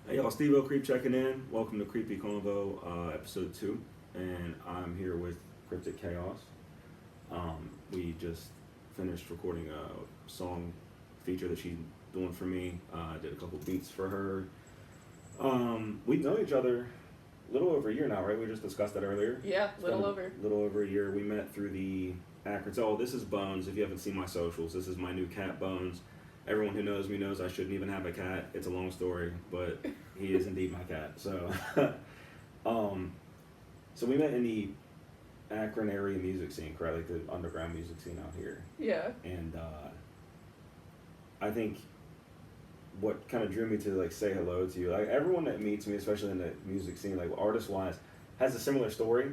Hey y'all, Steve-O Creep checking in. Welcome to Kryptik Convo, episode 2. And I'm here with Kryptik Chaos. We just finished recording a song feature that she's doing for me. Did a couple beats for her. We've known each other a little over a year now, right? We just discussed that earlier. Yeah, little over. Little over a year. We met through the Akron. Oh, this is Bones. If you haven't seen my socials, this is my new cat, Bones. Everyone who knows me knows I shouldn't even have a cat. It's a long story, but he is indeed my cat. So, so we met in the Akron area music scene, correct? Like the underground music scene out here. Yeah. And I think what kind of drew me to like say hello to you, like everyone that meets me, especially in the music scene, like artist wise, has a similar story.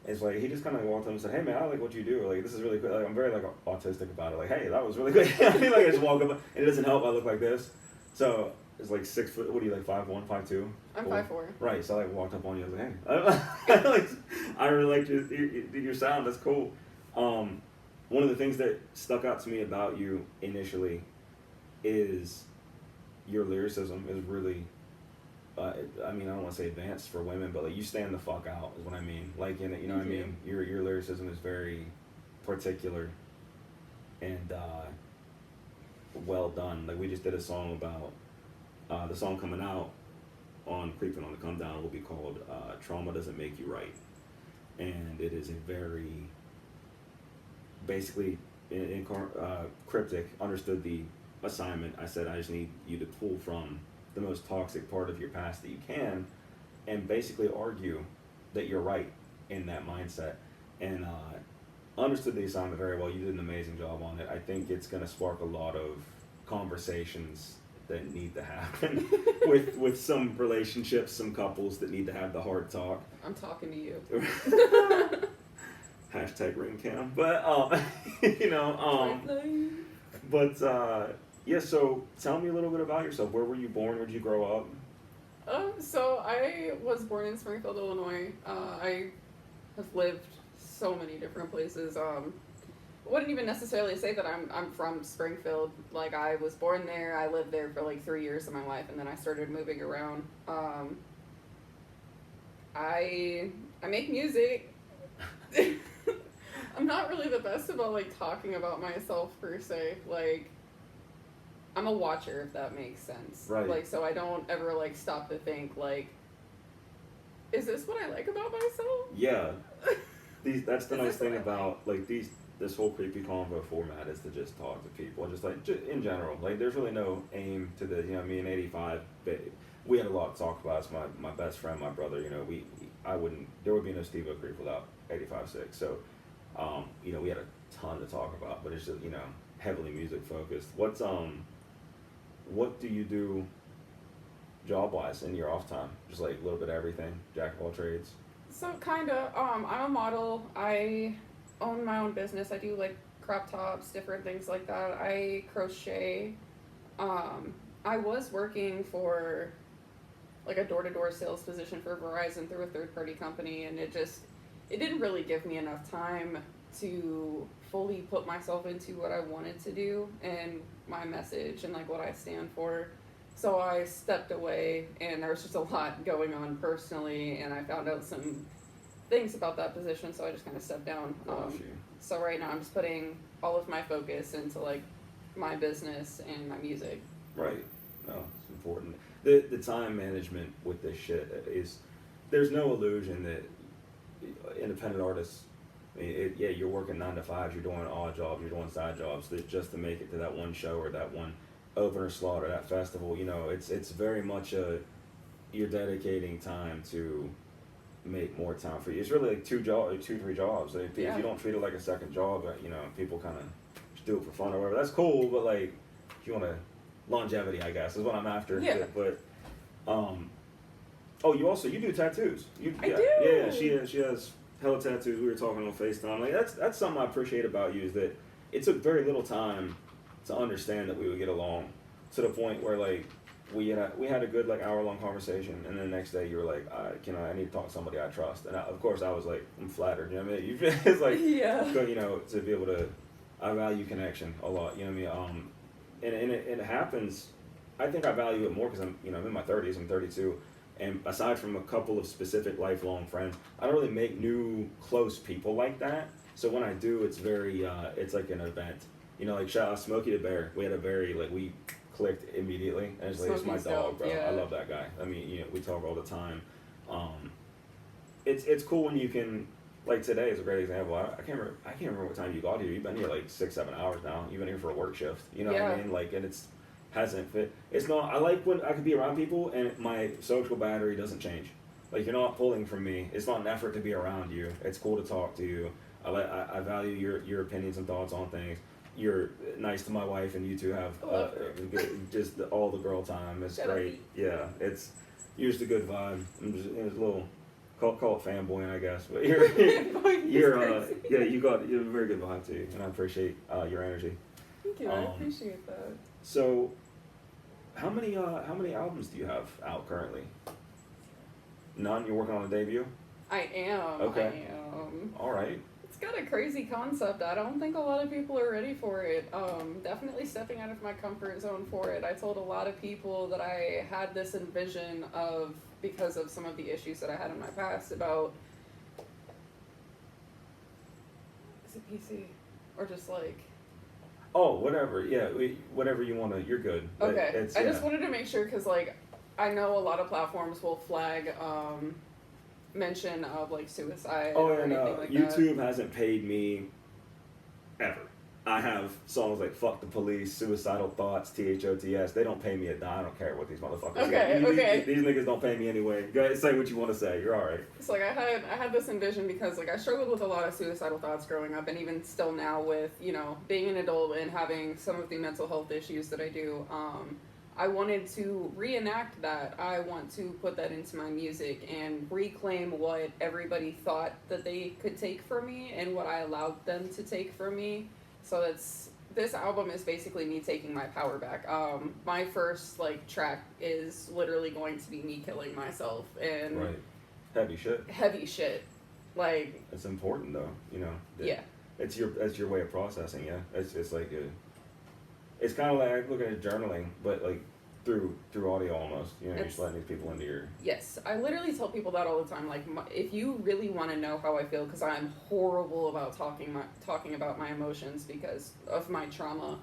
It's like he just kind of walked up and said, "Hey man, I like what you do. Like this is really cool." Like I'm very like autistic about it. Like, hey, that was really good. I mean, like I just walk up and it doesn't help. I look like this, so it's like 6 foot. What are you like 5'1", 5'2"? I'm 5'4". Right. So I like walked up on you. I was like, "Hey, like, I really like your sound. That's cool." One of the things that stuck out to me about you initially is your lyricism is really. I mean, I don't want to say advanced for women, but like you stand the fuck out is what I mean. Like in it, you know what I mean. Your lyricism is very particular and well done. Like we just did a song about the song coming out on Creeping on the Come Down will be called "Trauma Doesn't Make You Right," and it is a very basically Kryptik understood the assignment. I said I just need you to pull from the most toxic part of your past that you can and basically argue that you're right in that mindset, and understood the assignment very well. You did an amazing job on it. I think it's going to spark a lot of conversations that need to happen with some relationships, some couples that need to have the hard talk. I'm talking to you. Hashtag ring cam. But you know, yeah, so tell me a little bit about yourself. Where were you born? Where did you grow up? So I was born in Springfield, Illinois. I have lived so many different places. Wouldn't even necessarily say that I'm from Springfield. Like I was born there. I lived there for like 3 years of my life, and then I started moving around. I make music. I'm not really the best about like talking about myself per se. Like I'm a watcher, if that makes sense. Right. Like, so I don't ever, like, stop to think, like, is this what I like about myself? Yeah. That's the nice thing about, like, this whole Creepy Convo format is to just talk to people. Just, like, in general. Like, there's really no aim to the, you know, me and 85, we had a lot to talk about. It's my best friend, my brother, you know, there would be no Steve-O Creep without 85.6. So, you know, we had a ton to talk about, but it's just, you know, heavily music focused. What do you do job-wise in your off time? Just like a little bit of everything, jack of all trades? So, kind of. I'm a model. I own my own business. I do, like, crop tops, different things like that. I crochet. I was working for, like, a door-to-door sales position for Verizon through a third-party company, and it didn't really give me enough time to fully put myself into what I wanted to do and my message and like what I stand for. So I stepped away, and there was just a lot going on personally, and I found out some things about that position, so I just kind of stepped down. So right now I'm just putting all of my focus into like my business and my music. Right. No, it's important. The time management with this shit is, there's no illusion that independent artists, yeah, you're working 9 to 5, you're doing odd jobs, you're doing side jobs, that just to make it to that one show or that one opener slot or that festival. You know, it's very much you're dedicating time to make more time for you. It's really like 3 jobs. Like, if you don't treat it like a second job, you know, people kind of just do it for fun or whatever. That's cool, but like if you want to longevity, I guess is what I'm after. Yeah. But oh, you do tattoos. I do. Yeah, she has hella tattoos. We were talking on FaceTime. Like that's something I appreciate about you, is that it took very little time to understand that we would get along, to the point where like we had a good like hour-long conversation, and then the next day you were like, I need to talk to somebody I trust, and of course I was like, I'm flattered. You know what I mean? It's like, yeah, good, you know, to be able to, I value connection a lot. You know what I mean? And it happens I think I value it more because I'm in my 30s. I'm 32, and aside from a couple of specific lifelong friends, I don't really make new close people like that. So when I do, it's very it's like an event. Like shout out Smokey the Bear. We had a very we clicked immediately, and it's my Smokey's dog, dope, bro. yeah. I love that guy. I mean, we talk all the time. It's cool when you can. Like today is a great example. I can't remember what time you got here. You've been here like 6-7 hours now. You've been here for a work shift. You know what I Yeah. mean? And it's hasn't fit. It's not. I like when I can be around people and my social battery doesn't change. You're not pulling from me. It's not an effort to be around you. It's cool to talk to you. I value your opinions and thoughts on things. You're nice to my wife, and you two have just all the girl time. It's Shut great. up. Yeah, it's just a good vibe. It's a little. Call it fanboying, I guess, but you're you have a very good vibe too, and I appreciate your energy. Thank you. I appreciate that. So, how many albums do you have out currently? None. You're working on a debut. I am. Okay. I am. All right. It's got a crazy concept. I don't think a lot of people are ready for it. Definitely stepping out of my comfort zone for it. I told a lot of people that I had this envision of, because of some of the issues that I had in my past, about, is it PC? Or just Oh, whatever. Yeah, whatever you want to. You're good. okay. I just wanted to make sure, because I know a lot of platforms will flag mention of suicide Oh, or and anything like YouTube hasn't paid me ever. I have songs like "Fuck the Police," "Suicidal Thoughts," "THOTS." They don't pay me a dime. I don't care what these motherfuckers. Okay, say. okay. These niggas don't pay me anyway. Go ahead, say what you want to say. You're all right. It's I had this envision because I struggled with a lot of suicidal thoughts growing up, and even still now with being an adult and having some of the mental health issues that I do. I wanted to reenact that. I want to put that into my music and reclaim what everybody thought that they could take from me and what I allowed them to take from me. So this album is basically me taking my power back. My first track is literally going to be me killing myself, and Right. Heavy shit. Heavy shit. It's important though, Yeah. That's your way of processing, yeah. It's kind of like I look at it journaling, but through audio almost. You're just letting these people into your. Yes, I literally tell people that all the time. If you really want to know how I feel, because I'm horrible about talking about my emotions because of my trauma.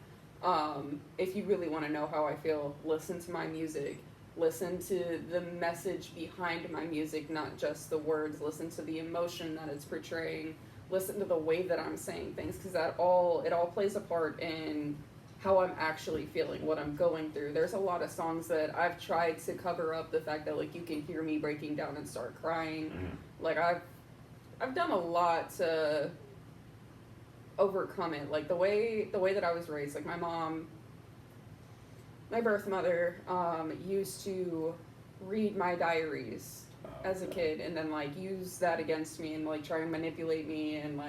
If you really want to know how I feel, listen to my music. Listen to the message behind my music, not just the words. Listen to the emotion that it's portraying. Listen to the way that I'm saying things, because it all plays a part in how I'm actually feeling, what I'm going through. There's a lot of songs that I've tried to cover up the fact that you can hear me breaking down and start crying. Mm-hmm. I've done a lot to overcome it. The way that I was raised, my mom, my birth mother, used to read my diaries as a kid, and then use that against me and try and manipulate me, and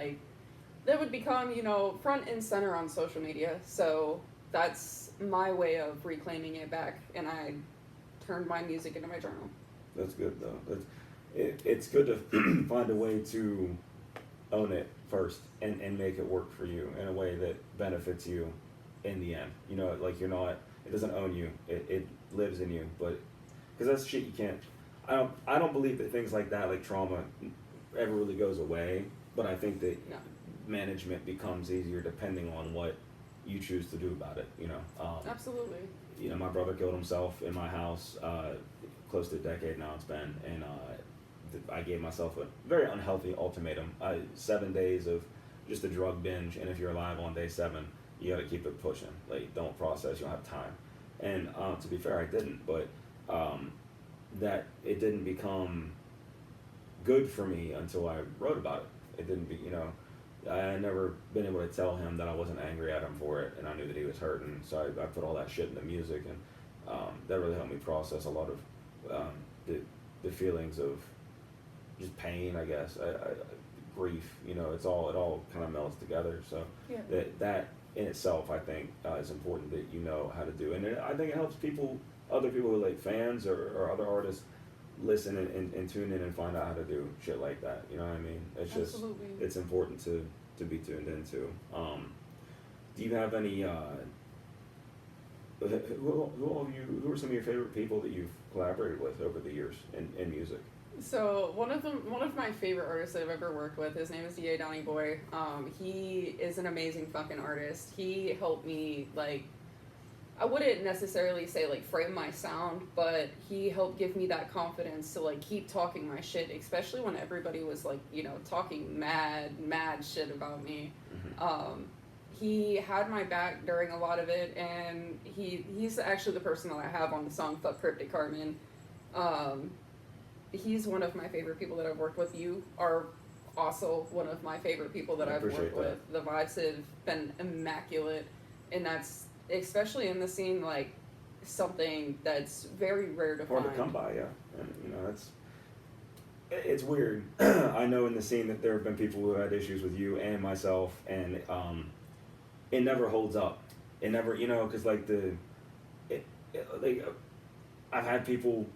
that would become front and center on social media. So that's my way of reclaiming it back, and I turned my music into my journal. That's good though. It's good to find a way to own it first and make it work for you in a way that benefits you in the end. You're not. It doesn't own you. It lives in you. But because that's shit you can't. I don't believe that things like that, like trauma, ever really goes away. But I think that management becomes easier depending on what you choose to do about it. Absolutely. My brother killed himself in my house close to a decade now it's been, and I gave myself a very unhealthy ultimatum. 7 days of just a drug binge, and if you're alive on day 7, you got to keep it pushing. Don't process, you don't have time. And to be fair, I didn't, but that it didn't become good for me until I wrote about it. It didn't be, I had never been able to tell him that I wasn't angry at him for it, and I knew that he was hurting, so I put all that shit into music, and that really helped me process a lot of the feelings of just pain, I guess, grief. It all kind of melds together. So Yeah. that in itself, I think, is important that you know how to do, and I think it helps other people who fans or other artists listen and tune in and find out how to do shit like that. You know what I mean? It's Absolutely. just it's important to be tuned into. Do you have any Who are some of your favorite people that you've collaborated with over the years in music? So one of my favorite artists that I've ever worked with, his name is D.A. Donny Boy. He is an amazing fucking artist. He helped me, like, I wouldn't necessarily say like frame my sound, but he helped give me that confidence to like keep talking my shit, especially when everybody was like, you know, talking mad shit about me. Mm-hmm. He had my back during a lot of it, and he's actually the person that I have on the song Fuck Kryptik Chaos. He's one of my favorite people that I've worked with. You are also one of my favorite people that I've worked with. The vibes have been immaculate, and that's, especially in the scene, like, something that's very rare to find. Hard to come by, yeah. And, you know, it's weird. I know in the scene that there have been people who had issues with you and myself, and it never holds up. It never, you know, because, like, I've had people...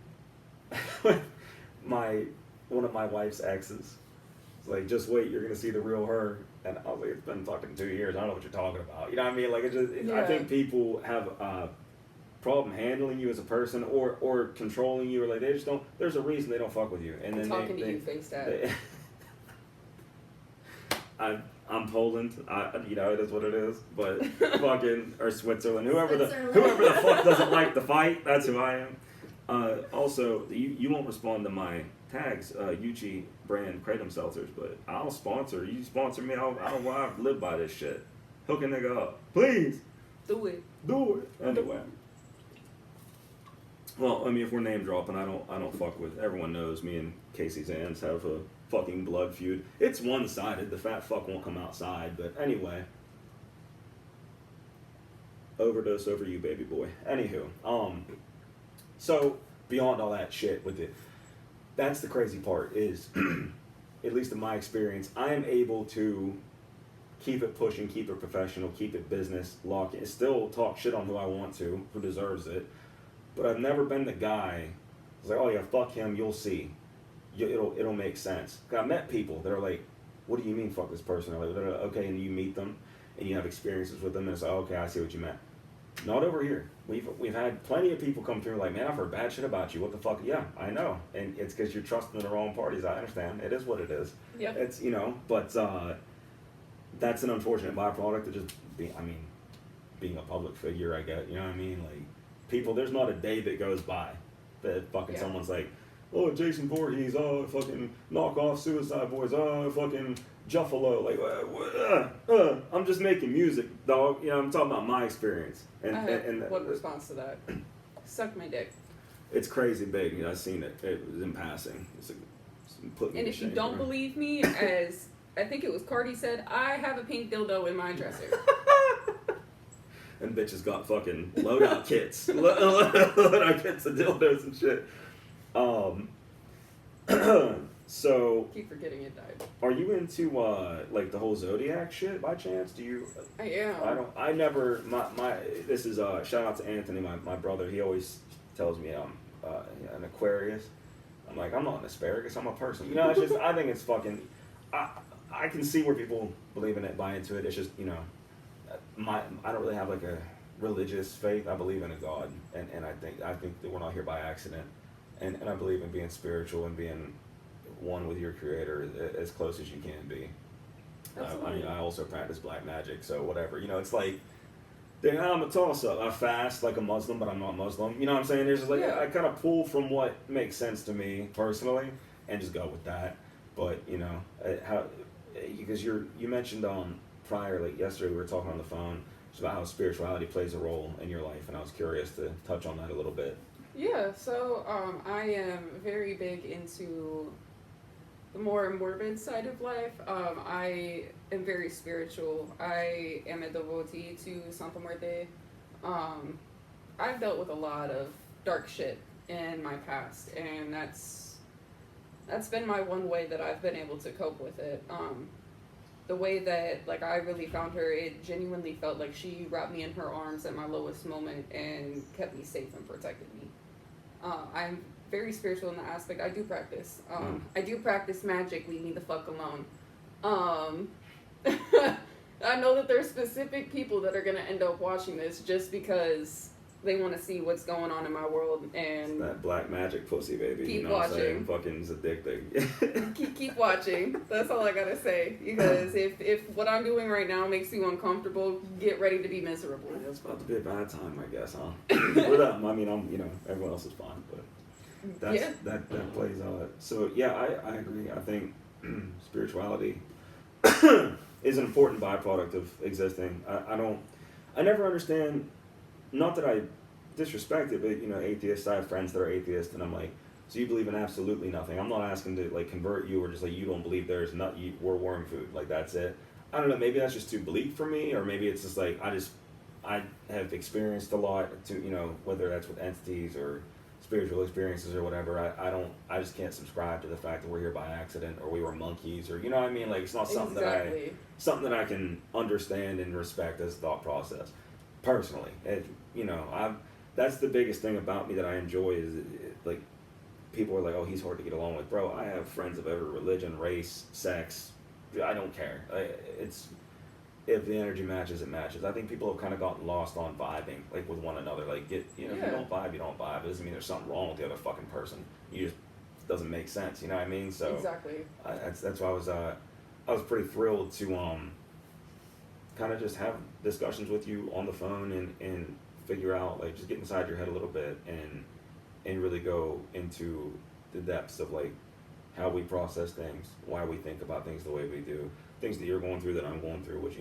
one of my wife's exes. It's like, just wait, you're gonna see the real her. And I was like, it's been fucking 2 years. I don't know what you're talking about. You know what I mean? Like, I think people have a problem handling you as a person or controlling you, or like they just don't. There's a reason they don't fuck with you. And then talking to you face that. I'm Poland. You know, it is what it is. But fucking, or Switzerland, whoever the fuck doesn't like the fight, that's who I am. Also, you won't respond to my tags, Yuchi brand Kratom seltzers, but I'll sponsor. You sponsor me, I live by this shit. Hook a nigga up. Please. Do it. Anyway. Well, I mean, if we're name dropping, I don't fuck with, everyone knows me and Casey Zans have a fucking blood feud. It's one-sided. The fat fuck won't come outside, but anyway. Overdose over you, baby boy. Anywho, so, beyond all that shit with it, that's the crazy part is, at least in my experience, I am able to keep it pushing, keep it professional, keep it business, lock it, still talk shit on who I want to, who deserves it, but I've never been the guy who's like, oh yeah, fuck him, you'll see. It'll make sense. I met people that are like, what do you mean fuck this person? They're like, okay, and you meet them, and you have experiences with them, and it's like, okay, I see what you meant. Not over here. We've had plenty of people come through like, man, I've heard bad shit about you. What the fuck? Yeah, I know. And it's because you're trusting the wrong parties. I understand. It is what it is. Yep. It's, you know, but that's an unfortunate byproduct of just being a public figure, I guess. You know what I mean? Like, people, there's not a day that goes by that fucking someone's like, oh, Jason Voorhees, oh, fucking knock off Suicide Boys, oh, fucking Juffalo, like, I'm just making music, dog. You know, I'm talking about my experience. And what response to that? Suck my dick. It's crazy big. You know, I've seen it. It was in passing. And if you don't believe me, as I think it was Cardi said, I have a pink dildo in my dresser. And bitches got fucking loadout kits. Loadout kits of dildos and shit. So keep forgetting it died. Are you into like the whole zodiac shit by chance? Do you? I am. I never. This is shout out to Anthony, my brother. He always tells me I'm an Aquarius. I'm like, I'm not an asparagus. I'm a person. You know, it's just, I think it's fucking. I can see where people believe in it, buy into it. It's just, you know, I don't really have like a religious faith. I believe in a God, and I think that we're not here by accident, and I believe in being spiritual and being one with your creator as close as you can be. I mean, I also practice black magic, so whatever. You know, it's like, I'm a toss-up. I fast like a Muslim, but I'm not Muslim. You know what I'm saying? There's just like, I kind of pull from what makes sense to me personally and just go with that. But, you know, because you mentioned prior, like yesterday we were talking on the phone just about how spirituality plays a role in your life, and I was curious to touch on that a little bit. Yeah, so I am very big into the more morbid side of life. I am very spiritual. I am a devotee to Santa Muerte. I've dealt with a lot of dark shit in my past, and that's been my one way that I've been able to cope with it. The way that, like, I really found her, it genuinely felt like she wrapped me in her arms at my lowest moment and kept me safe and protected me. I'm very spiritual in that aspect. I do practice. I do practice magic. Leave me the fuck alone. I know that there's specific people that are going to end up watching this just because They want to see what's going on in my world and That black magic pussy, baby. Keep you know what I'm saying? watching. Fucking is addicting. keep watching. That's all I gotta say. Because if what I'm doing right now makes you uncomfortable, get ready to be miserable. It's about to be a bad time, I guess, huh? For them. I mean, everyone else is fine, but that plays on it. So yeah, I agree. I think spirituality is an important byproduct of existing. I never understand. Not that I disrespect it, but atheists. I have friends that are atheists, and I'm like, so you believe in absolutely nothing. I'm not asking to like convert you or just like you don't believe there's we're worm food. Like that's it. I don't know. Maybe that's just too bleak for me, or maybe it's just like I have experienced a lot to whether that's with entities or spiritual experiences or whatever. I just can't subscribe to the fact that we're here by accident or we were monkeys or what I mean. Like it's not something that I can understand and respect as a thought process. Personally, that's the biggest thing about me that I enjoy is like people are like, oh, he's hard to get along with, bro. I have friends of every religion, race, sex. I don't care. It's if the energy matches, it matches. I think people have kind of gotten lost on vibing like with one another. Like if you don't vibe, you don't vibe. It doesn't mean there's something wrong with the other fucking person. You just doesn't make sense. You know what I mean? So exactly. That's why I was pretty thrilled to kind of just have discussions with you on the phone and figure out like just get inside your head a little bit and really go into the depths of like how we process things, why we think about things the way we do, things that you're going through that I'm going through, which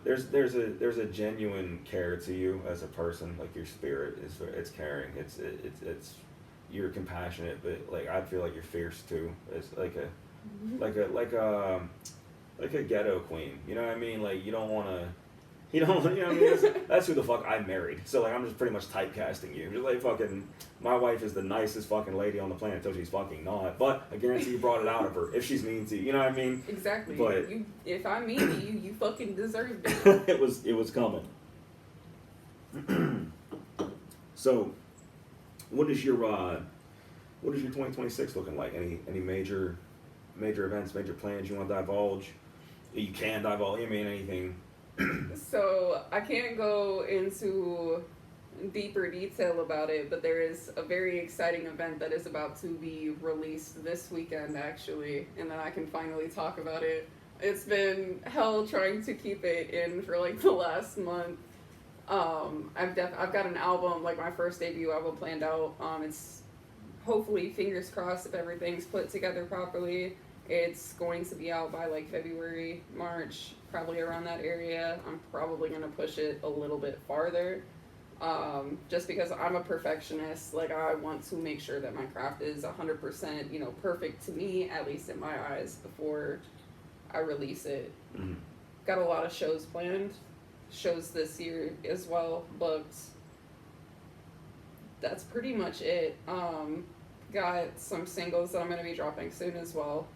there's a genuine care to you as a person. Like your spirit it's caring, it's you're compassionate, but like I feel like you're fierce too. It's like a ghetto queen, you know what I mean? Like you know what I mean? That's who the fuck I married. So like I'm just pretty much typecasting you. You're like fucking, my wife is the nicest fucking lady on the planet until she's fucking not. But I guarantee you brought it out of her if she's mean to you. You know what I mean? Exactly. But if I'm mean to you, you fucking deserve it. it was coming. So, what is your 2026 looking like? Any major events, major plans you want to divulge? You can divulge. I mean anything. So I can't go into deeper detail about it, but there is a very exciting event that is about to be released this weekend actually, and then I can finally talk about it. It's been hell trying to keep it in for like the last month. I've got an album, like my first debut album planned out. It's hopefully, fingers crossed, if everything's put together properly, it's going to be out by like February, March, probably around that area. I'm probably going to push it a little bit farther, just because I'm a perfectionist. Like I want to make sure that my craft is 100%, perfect to me, at least in my eyes, before I release it. Mm-hmm. Got a lot of shows planned, shows this year as well, booked. That's pretty much it. Got some singles that I'm going to be dropping soon as well.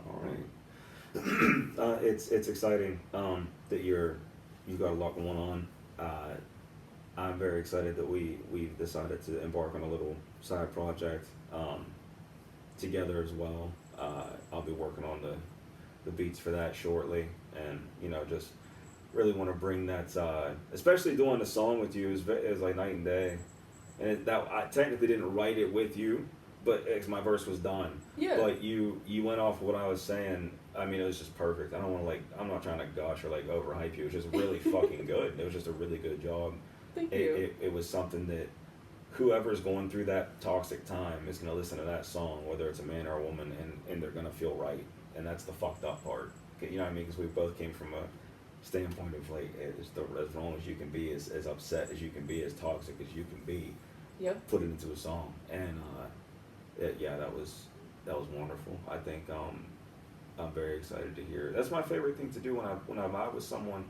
All right. It's exciting that you've got a lot going on. I'm very excited that we've decided to embark on a little side project together as well. I'll be working on the beats for that shortly, and just really want to bring that. Especially doing the song with you is like night and day, and I technically didn't write it with you, but my verse was done. Yeah. But you went off what I was saying. I mean, it was just perfect. I don't want to I'm not trying to gush or overhype you. It was just really fucking good. It was just a really good job. Thank you. It was something that whoever's going through that toxic time is going to listen to that song, whether it's a man or a woman, and they're going to feel right. And that's the fucked up part. You know what I mean? Because we both came from a standpoint of as wrong as you can be, as upset as you can be, as toxic as you can be. Yep. Put it into a song, and that was wonderful. I think I'm very excited to hear. That's my favorite thing to do when I'm out with someone,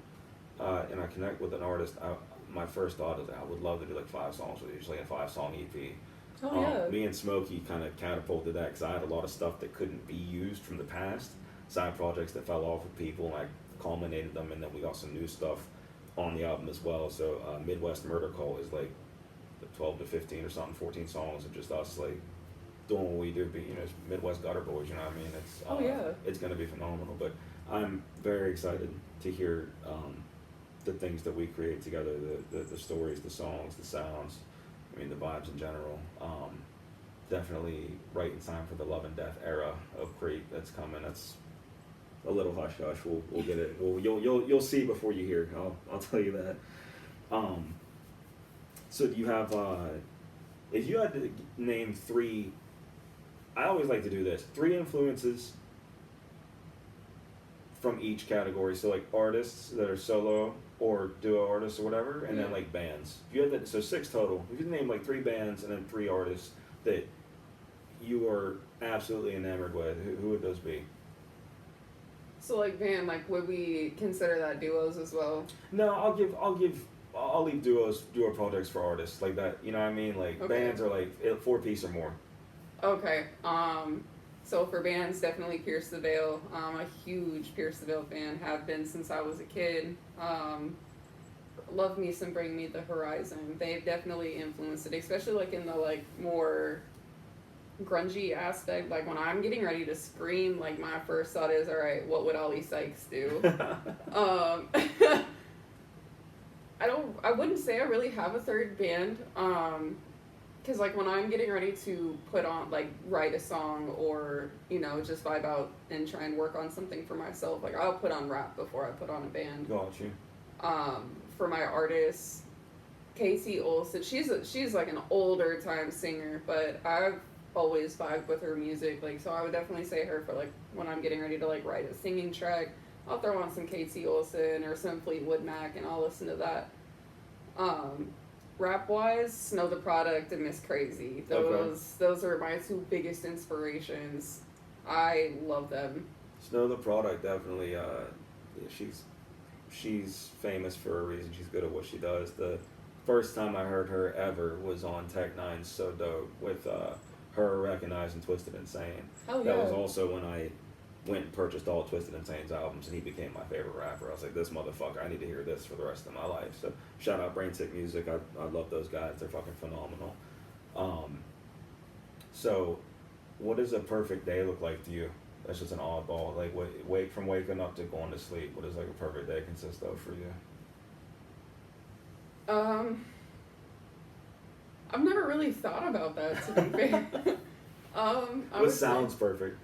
and I connect with an artist. My first thought is I would love to do 5 songs with you, just a 5-song EP. Oh yeah. Me and Smokey kind of catapulted that because I had a lot of stuff that couldn't be used from the past, side projects that fell off with people, and I culminated them, and then we got some new stuff on the album as well. So Midwest Murder Cult is the 12 to 15 or something, 14 songs of just us doing what we do. It's Midwest Gutter Boys, you know what I mean? It's going to be phenomenal. But I'm very excited to hear the things that we create together, the stories, the songs, the sounds, I mean the vibes in general. Definitely right in time for the love and death era of Creep that's coming. That's a little hush hush. We'll get it. You'll see before you hear. I'll tell you that. So do you have if you had to name three, I always like to do this, three influences from each category. So like artists that are solo or duo artists or whatever, and then like bands. If you had that, so 6 total. If you name like 3 bands and then 3 artists that you are absolutely enamored with, who would those be? So like band, like would we consider that duos as well? No, I'll leave duo projects for artists like that. You know what I mean? Like Okay. bands are like 4-piece or more. Okay. So for bands, definitely Pierce the Veil. I'm a huge Pierce the Veil fan. Have been since I was a kid. Love me some Bring Me the Horizon. They've definitely influenced it, especially like in the like more grungy aspect. Like when I'm getting ready to scream, like my first thought is, all right, what would Ollie Sykes do? I wouldn't say I really have a third band. Because like when I'm getting ready to put on, like write a song or, you know, just vibe out and try and work on something for myself, like I'll put on rap before I put on a band. Got you. For my artists, Casey Olsen, she's like an older time singer, but I've always vibed with her music, like, so I would definitely say her for like when I'm getting ready to like write a singing track. I'll throw on some Casey Olsen or some Fleetwood Mac and I'll listen to that. Rap wise, Snow the Product and Miss Crazy. Those are my 2 biggest inspirations. I love them. Snow the Product definitely. Yeah, she's famous for a reason. She's good at what she does. The first time I heard her ever was on Tech Nine's So Dope with her recognizing Twisted Insane. Oh yeah. That was also when I went and purchased all Twisted Insane's albums, and he became my favorite rapper. I was like, this motherfucker, I need to hear this for the rest of my life. So shout out Brain Sick Music. I love those guys. They're fucking phenomenal. So what does a perfect day look like to you? That's just an oddball. Like waking up to going to sleep. What does like a perfect day consist of for you? I've never really thought about that, to be fair. What sounds perfect?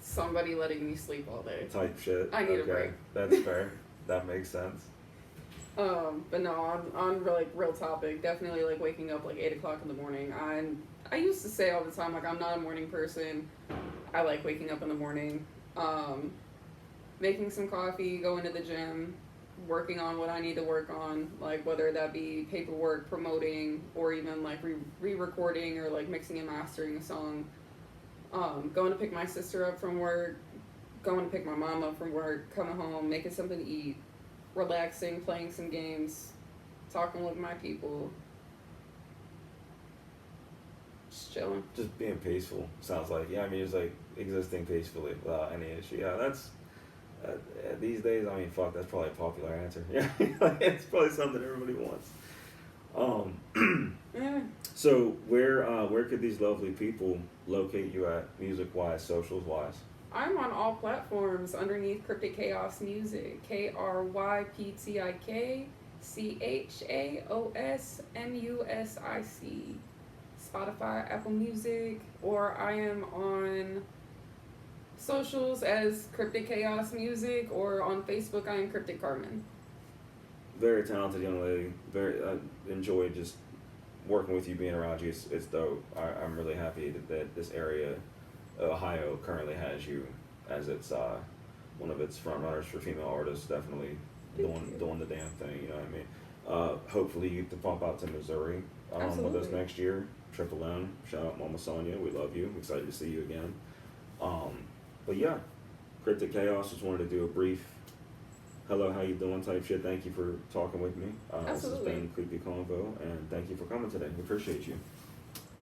Somebody letting me sleep all day. Type shit. I need a break. That's fair. That makes sense. But no, on like real topic, definitely like waking up like 8 o'clock in the morning. I used to say all the time, like I'm not a morning person. I like waking up in the morning, making some coffee, going to the gym, working on what I need to work on, like whether that be paperwork, promoting, or even like re-recording or like mixing and mastering a song. Going to pick my sister up from work, going to pick my mom up from work, coming home, making something to eat, relaxing, playing some games, talking with my people, just chilling. Just being peaceful, sounds like. Yeah, I mean, it's like existing peacefully without any issue. Yeah, that's, these days, I mean, fuck, that's probably a popular answer. Yeah, it's probably something everybody wants. Yeah. So where could these lovely people locate you at, music-wise, socials-wise? I'm on all platforms underneath Kryptik Chaos Music, KryptikChaosmusic, Spotify, Apple Music, or I am on socials as Kryptik Chaos Music, or on Facebook I am Kryptik Carmen. Very talented young lady. I enjoy just working with you, being around you. It's dope. I'm really happy that this area, Ohio, currently has you as its one of its front runners for female artists. Definitely doing the damn thing. You know what I mean? Hopefully you get to pump out to Missouri with us next year. Triple M. Shout out Mama Sonia. We love you. I'm excited to see you again. But yeah, Kryptik Chaos. Just wanted to do a brief hello, how you doing type shit. Thank you for talking with me. This has been Creepy Convo, and thank you for coming today. We appreciate you.